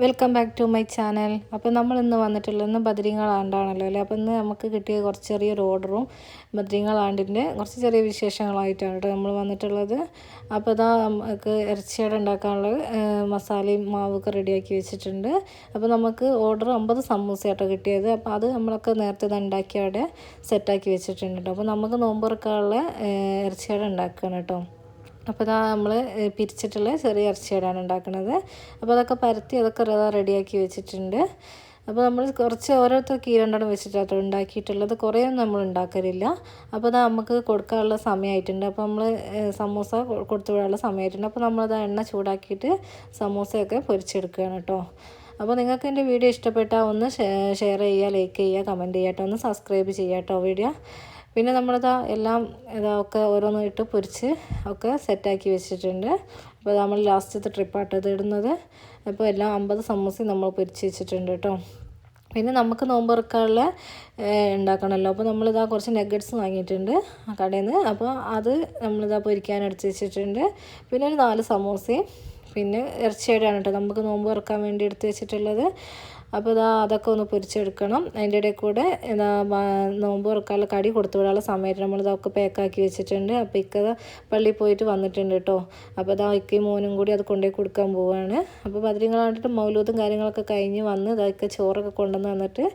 Welcome back to my channel. അപ്പോൾ നമ്മളിന്ന് വന്നിട്ടുള്ളത് ഇന്ന് ബദരീങ്ങളാണ്ടാണല്ലോ അല്ലേ. അപ്പോൾ ഇന്ന് നമുക്ക് കിട്ടിയ കുറച്ച് ചെറിയൊരു ഓർഡറും ബദരീങ്ങളാണ്ടിൻ്റെ കുറച്ച് ചെറിയ വിശേഷങ്ങളായിട്ടാണ് കേട്ടോ നമ്മൾ വന്നിട്ടുള്ളത്. അപ്പോൾ ഇതാ നമുക്ക് ഇറച്ചിയട ഉണ്ടാക്കാനുള്ള മസാലയും മാവൊക്കെ റെഡിയാക്കി വെച്ചിട്ടുണ്ട്. അപ്പോൾ നമുക്ക് ഓർഡർ 50 സമൂസയാട്ടോ കിട്ടിയത്. അപ്പോൾ അത് നമ്മളൊക്കെ നേരത്തെ ഉണ്ടാക്കി അവിടെ സെറ്റാക്കി വെച്ചിട്ടുണ്ട് കേട്ടോ. അപ്പോൾ നമുക്ക് നോമ്പ് തുറക്കാനുള്ള ഇറച്ചിയട ഉണ്ടാക്കുകയാണ് കേട്ടോ. അപ്പോൾ ഇതാ നമ്മൾ പിരിച്ചിട്ടുള്ള ചെറിയ ഇറച്ചിയടാണ് ഉണ്ടാക്കുന്നത്. അപ്പോൾ അതൊക്കെ പരത്തി അതൊക്കെ റെഡിയാക്കി വെച്ചിട്ടുണ്ട്. അപ്പോൾ നമ്മൾ കുറച്ച് ഓരോരുത്തർക്ക് 2 വെച്ചിട്ടാണ് ഉണ്ടാക്കിയിട്ടുള്ളത്. കുറേയൊന്നും നമ്മൾ ഉണ്ടാക്കലില്ല. അപ്പോൾ അത് നമുക്ക് കൊടുക്കാനുള്ള സമയമായിട്ടുണ്ട്. അപ്പോൾ നമ്മൾ സമൂസ കൊടുത്തു വിടാനുള്ള സമയമായിട്ടുണ്ട്. അപ്പോൾ നമ്മളത് എണ്ണ ചൂടാക്കിയിട്ട് സമൂസയൊക്കെ പൊരിച്ചെടുക്കുകയാണ് കേട്ടോ. അപ്പോൾ നിങ്ങൾക്ക് എൻ്റെ വീഡിയോ ഇഷ്ടപ്പെട്ടാൽ ഒന്ന് ഷെയർ ചെയ്യുക, ലൈക്ക് ചെയ്യുക, കമൻറ്റ് ചെയ്യുക കേട്ടോ. ഒന്ന് സബ്സ്ക്രൈബ് ചെയ്യുക കേട്ടോ വീഡിയോ. പിന്നെ നമ്മളിതാ എല്ലാം ഇതൊക്കെ ഓരോന്നും ഇട്ട് പൊരിച്ച് ഒക്കെ സെറ്റാക്കി വെച്ചിട്ടുണ്ട്. അപ്പോൾ നമ്മൾ ലാസ്റ്റത്തെ ട്രിപ്പാട്ടോ ഇത് ഇടുന്നത്. അപ്പോൾ എല്ലാം 50 സമൂസയും നമ്മൾ പൊരിച്ച് വെച്ചിട്ടുണ്ട് കേട്ടോ. പിന്നെ നമുക്ക് നോമ്പ് തുറക്കാനുള്ള ഉണ്ടാക്കണമല്ലോ. അപ്പോൾ നമ്മളിതാ കുറച്ച് നഗറ്റ്സ് വാങ്ങിയിട്ടുണ്ട് കടയിൽ നിന്ന്. അപ്പോൾ അത് നമ്മളിതാ പൊരിക്കാൻ എടുത്ത് വെച്ചിട്ടുണ്ട്. പിന്നെ ഒരു 4 സമൂസയും പിന്നെ ഇറച്ചിയുടെയാണ് കേട്ടോ നമുക്ക് നോമ്പ് തുറക്കാൻ വേണ്ടി എടുത്ത് വെച്ചിട്ടുള്ളത്. അപ്പോൾ അതൊക്കെ ഒന്ന് പൊരിച്ചെടുക്കണം. അതിൻ്റെ ഇടയിൽ കൂടെ നോമ്പ് തുറക്കാനുള്ള കടി കൊടുത്തു വിടാനുള്ള സമയത്ത് നമ്മളിതൊക്കെ പാക്കാക്കി വെച്ചിട്ടുണ്ട്. അപ്പോൾ ഇക്കത് പള്ളിയിൽ പോയിട്ട് വന്നിട്ടുണ്ട് കേട്ടോ. അപ്പോൾ ഇക്കയും മോനും കൂടി അത് കൊണ്ടുപോയി കൊടുക്കാൻ പോവുകയാണ്. അപ്പോൾ ബദരീങ്ങളാണ്ടിട്ട് മൗലൂദും കാര്യങ്ങളൊക്കെ കഴിഞ്ഞ് വന്ന് ഇതൊക്കെ ചോറൊക്കെ കൊണ്ടുവന്ന് വന്നിട്ട്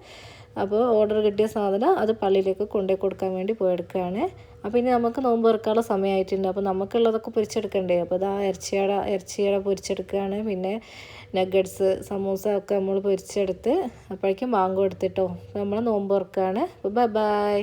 അപ്പോൾ ഓർഡർ കിട്ടിയ സാധനം അത് പള്ളിയിലേക്ക് കൊണ്ടുപോയി കൊടുക്കാൻ വേണ്ടി പോയെടുക്കുകയാണ്. അപ്പോൾ ഇനി നമുക്ക് നോമ്പ് തുറക്കാനുള്ള സമയമായിട്ടുണ്ട്. അപ്പോൾ നമുക്കുള്ളതൊക്കെ പൊരിച്ചെടുക്കണ്ടേ. അപ്പോൾ ഇറച്ചിയട പൊരിച്ചെടുക്കുകയാണ്. പിന്നെ നഗറ്റ്സ് സമൂസ ഒക്കെ നമ്മൾ പൊരിച്ചെടുത്ത് അപ്പോഴേക്കും ബാങ്ക് കൊടുത്തിട്ടോ. നമ്മൾ നോമ്പ് തുറക്കുകയാണ്. അപ്പോൾ ബൈ.